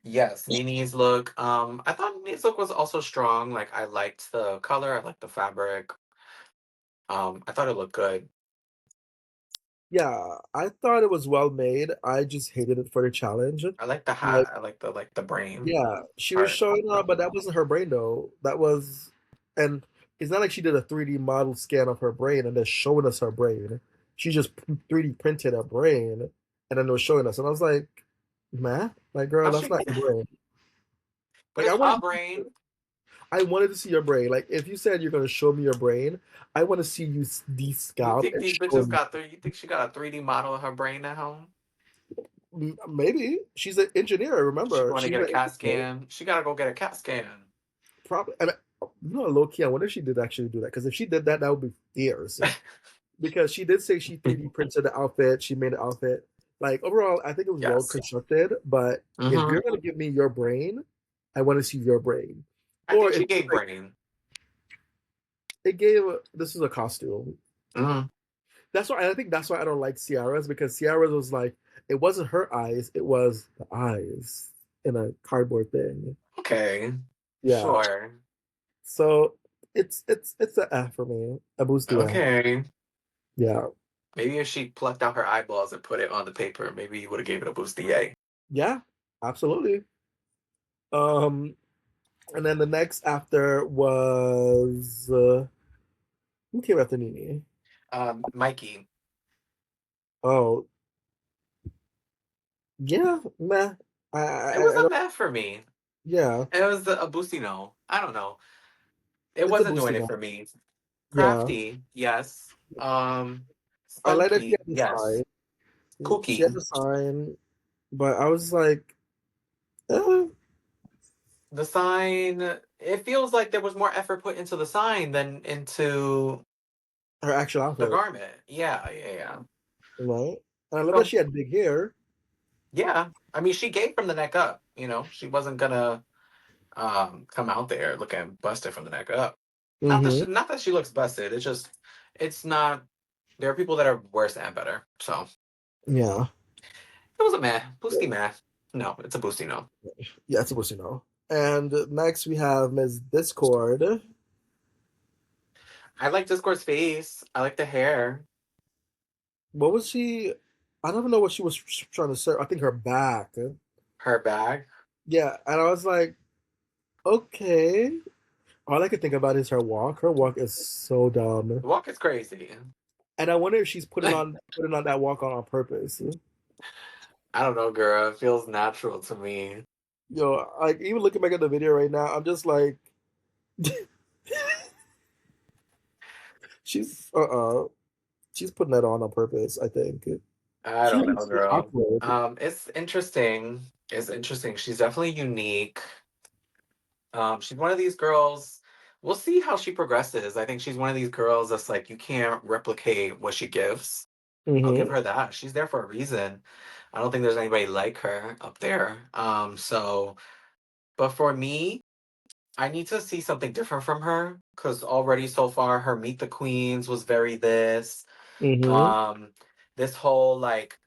Yes, Nini's look. I thought Nini's look was also strong. Like I liked the color, I liked the fabric. I thought it looked good. yeah, I thought it was well made. I just hated it for the challenge. I like the Like, hat. I like the brain yeah, she was part. showing up, but that wasn't her brain though. And it's not like she did a 3D model scan of her brain and then showing us her brain. She just 3D printed her brain and then it was showing us. And I was like, man, like, girl, How that's she? not your brain. But Like, it's a brain. I wanted to see your brain. Like, if you said you're going to show me your brain, I want to see you You de-scalp think and these show bitches me. got three? You think she got a 3D model of her brain at home? Maybe. She's an engineer, She remember? going to She's get a an CAT engineer. scan. She gotta go get a CAT scan. Probably. And low key, I wonder if she did actually do that. Because if she did that, that would be fierce. Because she did say she 3D printed the outfit, she made the outfit. Like overall, I think it was well Yes. constructed. But if Hmm. you're gonna give me your brain, I want to see your brain. I Or think if she gave like brain. it gave this is a costume. Hmm. That's why I think that's why I don't like Ciara's because Ciara's was like it wasn't her eyes, it was the eyes. in a cardboard thing. Okay. Yeah. Sure. So it's a F for me. A Busti-AE. Okay. Yeah. Maybe if she plucked out her eyeballs and put it on the paper, maybe you would have gave it a Busti-A. Yeah, absolutely. Um, and then the next after was who came after Nini? Mikey. Oh, yeah, meh. It was I a don't. meh for me. Yeah, It was a Boosie no. I don't know. It it's a wasn't doing Busti it now. for me. Yeah, Crafty, yes. I like that she Spunky, had the yes. sign. She had Kooky. the sign, but I was like, eh, The sign, it feels like there was more effort put into the sign than into her actual the outfit, garment. Yeah, yeah, yeah. right? And I love that So, she had big hair. yeah. I mean, she gave from the neck up, She wasn't gonna come out there looking busted from the neck up. Mm-hmm. Not that she looks busted. It's not there are people that are worse and better. So Yeah, it was a meh. Boosty meh. No, it's a boosty no. yeah, it's a Busti now. And next we have Ms. Discord. I like Discord's face. I like the hair. What was she? I don't even know what she was trying to say. I think her back. Her bag. Yeah, and I was like, okay. All I could think about is her walk. Her walk is so dumb, The walk is crazy. and I wonder if she's I putting on that walk on purpose. don't know, girl. It feels natural to me. Yo, like even looking back at the video right now, I'm just like, she's she's putting that on purpose. I think I she don't looks know, so girl. awkward. It's interesting. It's interesting. She's definitely unique. She's one of these girls. We'll see how she progresses. I think she's one of these girls that's like you can't replicate what she gives. I'll give Hmm. her that. She's there for a reason. I don't think there's anybody like her up there. But for me, I need to see something different from her because already so far her Meet the Queens was very this. Hmm. Um, this whole like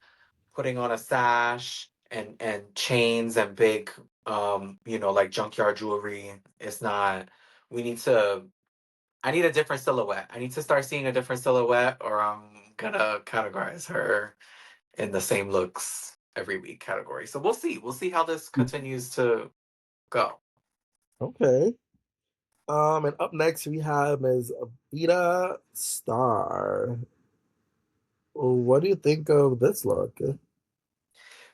putting on a sash and chains and big like junkyard jewelry. It's not. We need to. I need a different silhouette. I need to start seeing a different silhouette, or I'm gonna categorize her in the same looks every week category. So we'll see. We'll see how this continues to go. Okay. And up next we have Ms. Vita Star. What do you think of this look?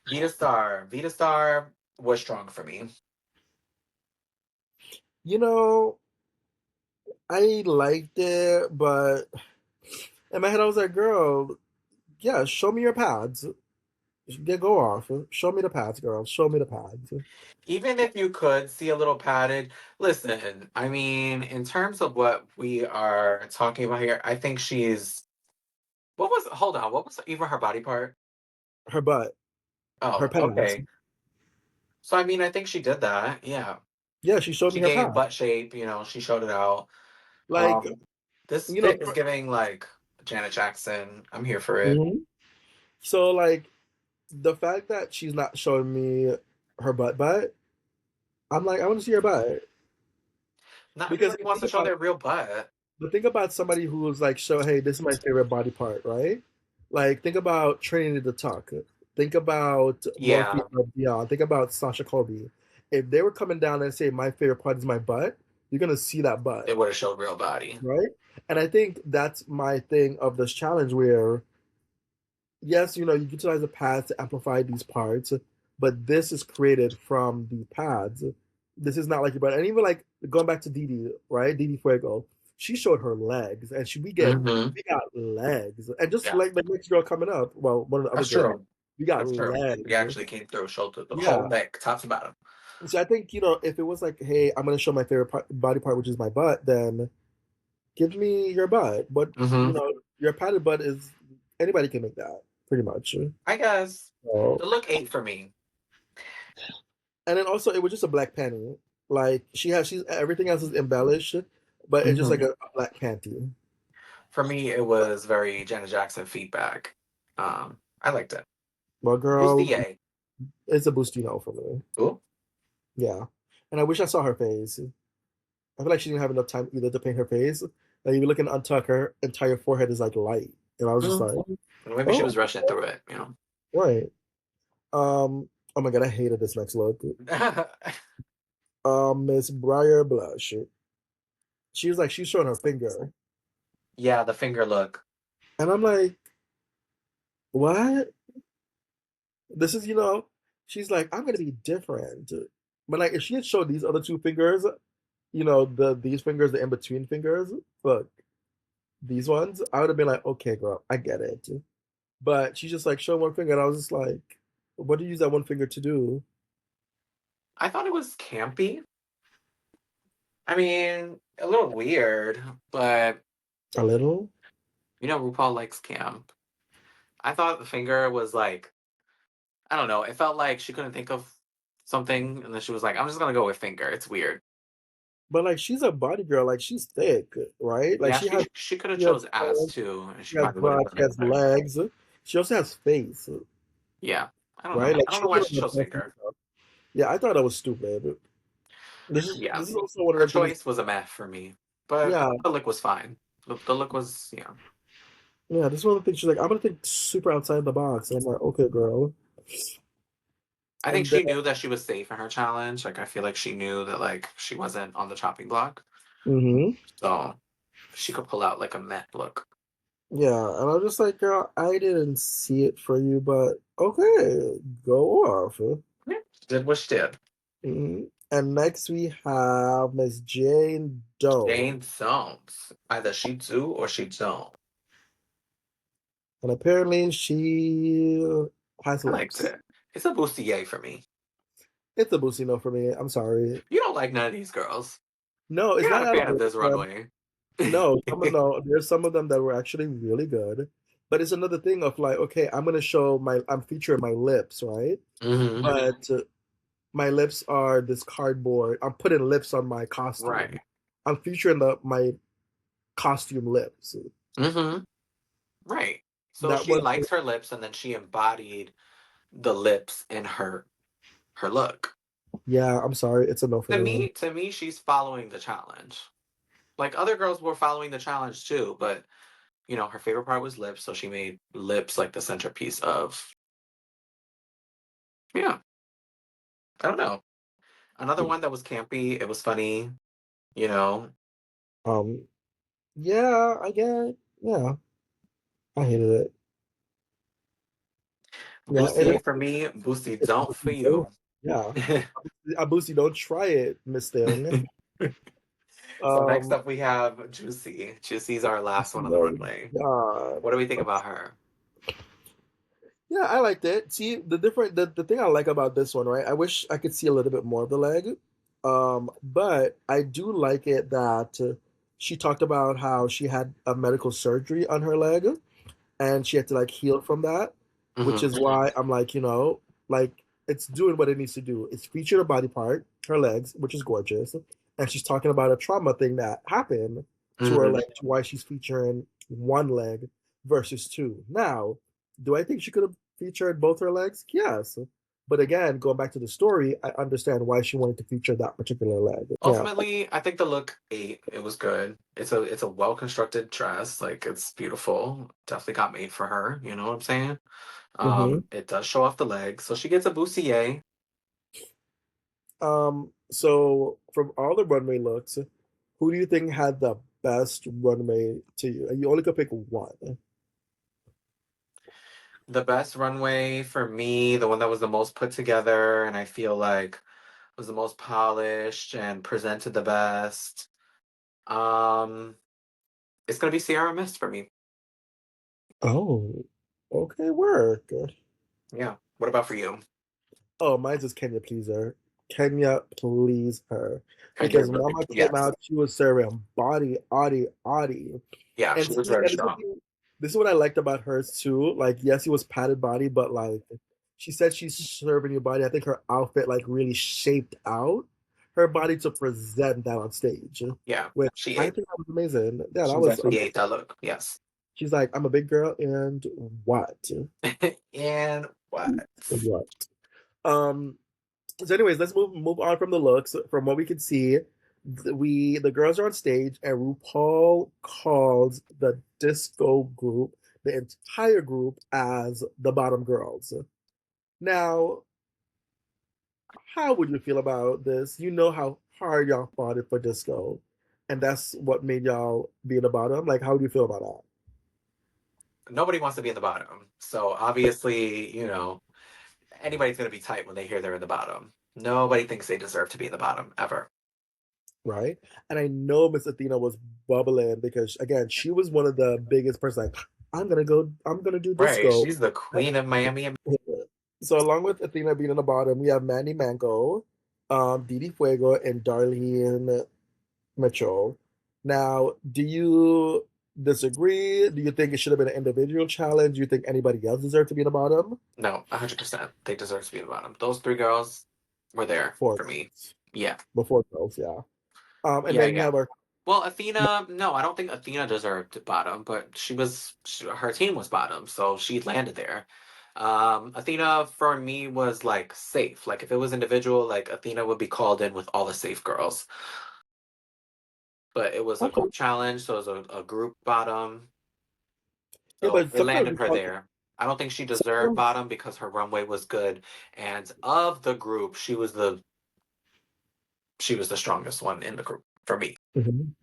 Vita Star. Vita Star was strong for me. You know, I liked it, but in my head I was like, girl, yeah, show me your pads. Get go off. Show me the pads, girl. Show me the pads. Even if you could see a little padded, listen, I mean, in terms of what we are talking about here, I think hold on, what was even her body part? Her butt, her Oh, pads. okay. So, I mean, I think she did that. Yeah. Yeah, she showed me She her gave pads. butt shape, she showed it out. Like, Um, this you know, fit is giving like Janet Jackson. I'm here for it. mhm. So like the fact that she's not showing me her butt, I'm like, I want to see her butt Not because everybody wants to show their real butt. think about somebody who's like, show, hey, this is my favorite body part, right? Like, think about Trinity the Tuck. Think about Morphe Yeah, Beyond. Think about Sasha Colby. If they were coming down and say my favorite part is my butt, you're gonna see that butt, it would have showed real body. right? And I think that's my thing of this challenge where yes, you utilize the pads to amplify these parts, but this is created from the pads. This is not like your butt. And even like going back to Didi, right? Didi Fuego, she showed her legs, and Mm-hmm. we got legs, and just Yeah, like the next girl coming up, well, one of the other that's girls, true. we got That's true. He legs. actually came through, showed the whole Yeah. neck, top to bottom. So I think if it was like, hey, I'm gonna show my favorite body part, which is my butt, then give me your butt. But Mm-hmm. your padded butt is anybody can make that pretty much. I guess So the look ate for me. and then also it was just a black panty. Like she's everything else is embellished, but it's just like Hmm. a black panty. For me, it was very Janet Jackson feedback. I liked it. Well, girl, Busti-A. it's a Bustino for me. Ooh. Yeah. And I wish I saw her face. I feel like she didn't have enough time either to paint her face. Like, if you look in Untuck, her entire forehead is like light. And I was just like, Mhm. Maybe she oh, was rushing through it, you know. right. Oh my God, I hated this next look. Miss Briar Blush. She was like, she's showing her finger. Yeah, the finger look. And I'm like, what? This is, she's like, I'm gonna be different. But like, if she had showed these other two fingers, these fingers, the in between fingers, look, these ones, I would have been like, okay, girl, I get it. But she just like showed one finger, and I was just like, what do you use that one finger to do? I thought it was campy. I mean, a little weird, but A little, RuPaul likes camp. I thought the finger was like, I don't know, it felt like she couldn't think of something, and then she was like, I'm just gonna go with finger. It's weird. but like she's a body girl, like she's thick, right? Like Yeah, she could have she has chose ass arms, too, and she she has probably would have butt, done she it has better. legs, she also has face, Yeah, I don't right? know. Like I don't know she'll why put she on the chose best finger. makeup. Yeah, I thought that was stupid. This is Yeah, this is also one of her the things. choice was a meh for me, but Yeah, the look was fine. The look was, yeah. yeah. This is one of the things she's like, I'm gonna think super outside the box, and I'm like, okay, girl. I think And then, she knew that she was safe in her challenge. Like, I feel like she knew that like she wasn't on the chopping block, hmm so she could pull out like a meh look. yeah, and I'm just like, girl, I didn't see it for you, but okay, go off. Yeah, she did what she did. And next we have Miss Jane Doe, Jane Jones, either she do or she don't. and apparently she has I liked lips. it. It's a Busti-AE for me. It's a Busino for me. I'm sorry. You don't like none of these girls. No, it's You're not not a out of fan of hate. this runway. No, there's some of them that were actually really good. But it's another thing of like, okay, I'm featuring my lips, right? hmm But my lips are this cardboard. I'm putting lips on my costume. Right. I'm featuring my costume lips. hmm Right. So That she was, likes her lips, and then she embodied the lips in her look. yeah, I'm sorry. It's a no for me. To me, she's following the challenge. Like other girls were following the challenge too, but her favorite part was lips, so she made lips like the centerpiece of. Yeah, I don't know. Another one that was campy. It was funny. You know, Um, yeah, I get it. Yeah, I hated it. Yeah, Busti for me, Busti don't for you. yeah. Abusi, don't try it, Miss Thing. So next Um, up we have Juicy. Juicy's our last one on the oh runway. God. What do we think about her? Yeah, I liked it. See, the thing I like about this one, right? I wish I could see a little bit more of the leg. But I do like it that she talked about how she had a medical surgery on her leg and she had to like heal from that, which hmm is why I'm like, like it's doing what it needs to do. It's featured a body part, her legs, which is gorgeous, and she's talking about a trauma thing that happened to her hmm leg, to why she's featuring one leg versus two. Now, do I think she could have featured both her legs? Yes. But again, going back to the story, I understand why she wanted to feature that particular leg. Yeah. Ultimately, I think the look ate. It was good. It's a well constructed dress. Like it's beautiful. Definitely got made for her. You know what I'm saying? hmm It does show off the legs, so she gets a bustier. So from all the runway looks, who do you think had the best runway to you? And you only could pick one. The best runway for me, the one that was the most put together, and I feel like was the most polished and presented the best. Um, it's gonna be Sierra Mist for me. Oh, okay, work. Yeah. What about for you? Oh, mine's is Kenya Pleaser. Kenya please her. Can Because you? Mama came Yes. out, she was serving body, Audi, Audi. Yeah, And she was see, very and strong. this is what I liked about hers too. Like, yes, it was padded body, but like she said she's serving your body. I think her outfit like really shaped out her body to present that on stage. Yeah, Which she I ate. think that was amazing. Yeah, She that was definitely ate that look. Yes. she's like, I'm a big girl and what? And what? What? Um So, anyways, let's move on from the looks. From what we can see, the girls are on stage, and RuPaul calls the disco group, the entire group, as the bottom girls. Now, how would you feel about this? You know how hard y'all fought it for disco, and that's what made y'all be in the bottom. Like, how do you feel about that? Nobody wants to be in the bottom. So obviously, anybody's going to be tight when they hear they're in the bottom. Nobody thinks they deserve to be in the bottom ever. Right? And I know Miss Athena was bubbling because again, she was one of the biggest person like, I'm gonna do Right. disco. She's the queen of Miami. So along with Athena being in the bottom, we have Mandy Mango, Didi Fuego, and Darlene Mitchell. Now, do you disagree? Do you think it should have been an individual challenge? Do you think anybody else deserved to be in the bottom? No, 100%. They deserve to be in the bottom. Those three girls were there Four for me. girls. Yeah. Before girls, yeah. And Yeah, then you yeah. have our Well, Athena, no, I don't think Athena deserved bottom, but her team was bottom, so she landed there. Athena for me was like safe. Like if it was individual, like Athena would be called in with all the safe girls. But it was a okay. group challenge, so it was a group bottom. Yeah, So but it sometimes landed we her talk there. I don't think she deserved sometimes bottom because her runway was good, and of the group, she was the strongest one in the group for me. Mhm.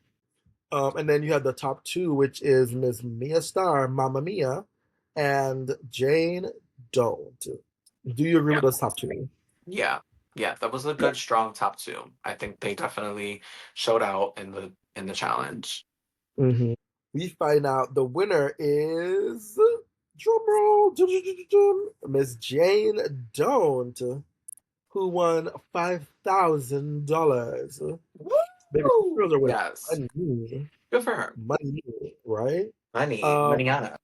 And then you have the top two, which is Miss Mia Starr, Mamma Mia, and Jane Don't. Do you agree Yeah. with those top two? Yeah, yeah, that was a good, strong top two. I think they definitely showed out in the challenge. Hmm. We find out the winner is drumroll, Miss Jane Don't, who won $5,000. Baby, these Woo! girls are with Yes, money, good for her. money, right? Money, Um, manana.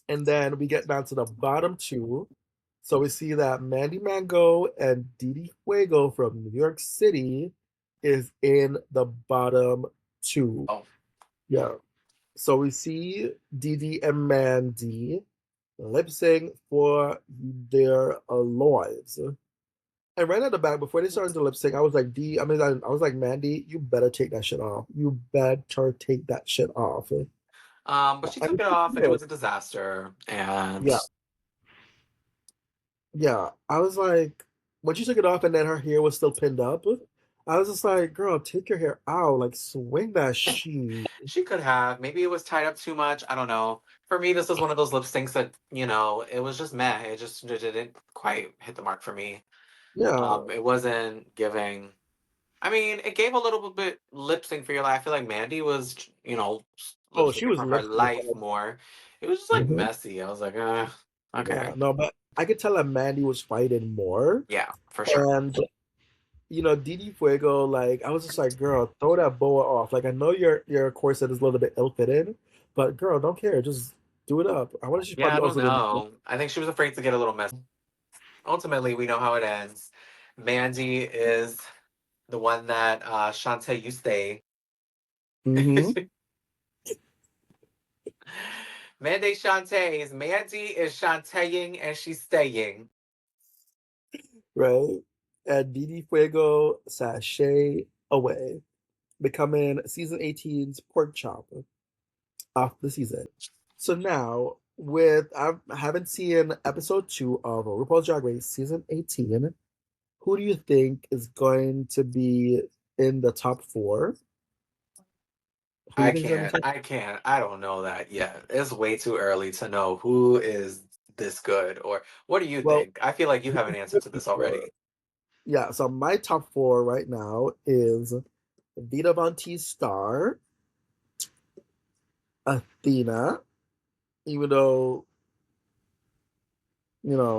And then we get down to the bottom two. So we see that Mandy Mango and Didi Fuego from New York City is in the bottom two. Oh, Yeah. So we see Didi and Mandy lip sync for their lives. And right at the back, before they started the lip sync, I was like, I was like, Mandy, you better take that shit off. You better take that shit off. but she I took mean, it she off, and it did. was a disaster. And Yeah. Yeah, I was like, when she took it off and then her hair was still pinned up, I was just like, girl, take your hair out, like swing that shit. she could have. Maybe it was tied up too much. I don't know. For me, this was one of those lip syncs that it was just meh. It didn't quite hit the mark for me. Yeah. It wasn't giving. I mean, it gave a little bit lip sync for your life. I feel like Mandy was, lip Oh, she syncing was for her lip syncing life for more. It was just like Mhm. messy. I was like, okay. Yeah, no, but I could tell that Mandy was fighting more. Yeah, for sure. And Didi Fuego, like I was just like, girl, throw that boa off. Like I know your corset is a little bit ill-fitted, but girl, don't care. Just do it up. I wonder if she's Yeah, probably I don't also did. know. I think she was afraid to get a little messy. Ultimately, we know how it ends. Mandy is the one that Shantae, you stay. Mm-hmm. Mandy Shantae's. Mandy is Shantaeing and she's staying. Right? And Didi Fuego sashay away, becoming season 18's pork chop of the season. So now, I haven't seen episode 2 of RuPaul's Drag Race season 18. Who do you think is going to be in the top four? Who do you I think is in the can't. top? I can't. I don't know that yet. It's way too early to know who is this good or what do you Well, think? I feel like you have an answer to this four. already. Yeah. So my top four right now is Vita Von Star, Athena, even though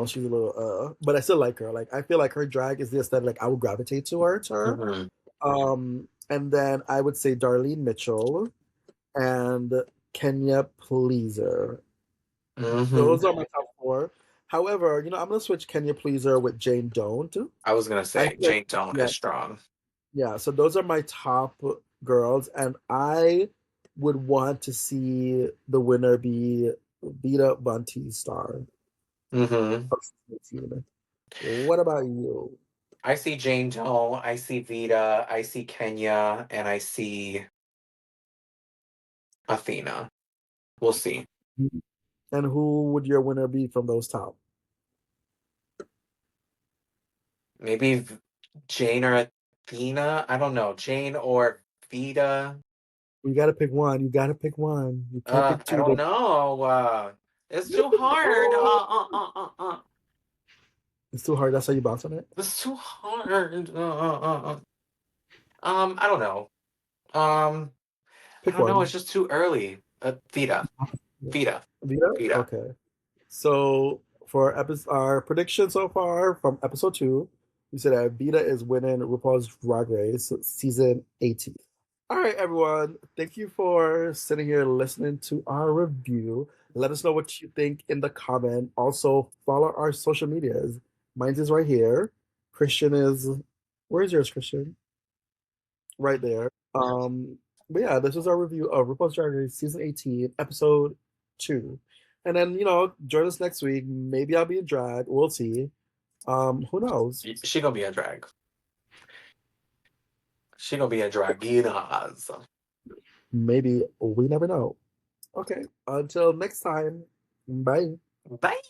she's a little but I still like her. Like I feel like her drag is the aesthetic like I would gravitate towards her. Hmm. And then I would say Darlene Mitchell and Kenya Pleaser. Hmm. Those are my top four. However, I'm gonna switch Kenya Pleaser with Jane Don't. I was gonna I say feel like Jane Don't yeah, is strong. yeah. So those are my top girls, and I would want to see the winner be Vita Bunty Star Hmm. of 18. What about you? I see Jane Doe, I see Vita, I see Kenya, and I see Athena. We'll see. And who would your winner be from those top? Maybe Jane or Athena. I don't know. Jane or Vita. You got to pick one. You got to pick one. You can't pick I two. don't know. It's too hard. It's too hard. That's how you bounce on it. It's too hard. I don't know. Um, I Pick don't know. one. It's just too early. Vita, Vita, Vita? Vita. Okay. So for our prediction so far from episode 2, we said that Vita is winning RuPaul's Drag Race season 18. All right, everyone. Thank you for sitting here listening to our review. Let us know what you think in the comment. Also, follow our social medias. Mine is right here. Christian is, where's yours, Christian? Right there. But yeah, this is our review of RuPaul's Drag Race season 18, episode 2. And then, join us next week. Maybe I'll be in drag. We'll see. Who knows? She gonna be a drag. She gonna be a draginas. Maybe we never know. Okay. Until next time. Bye. Bye.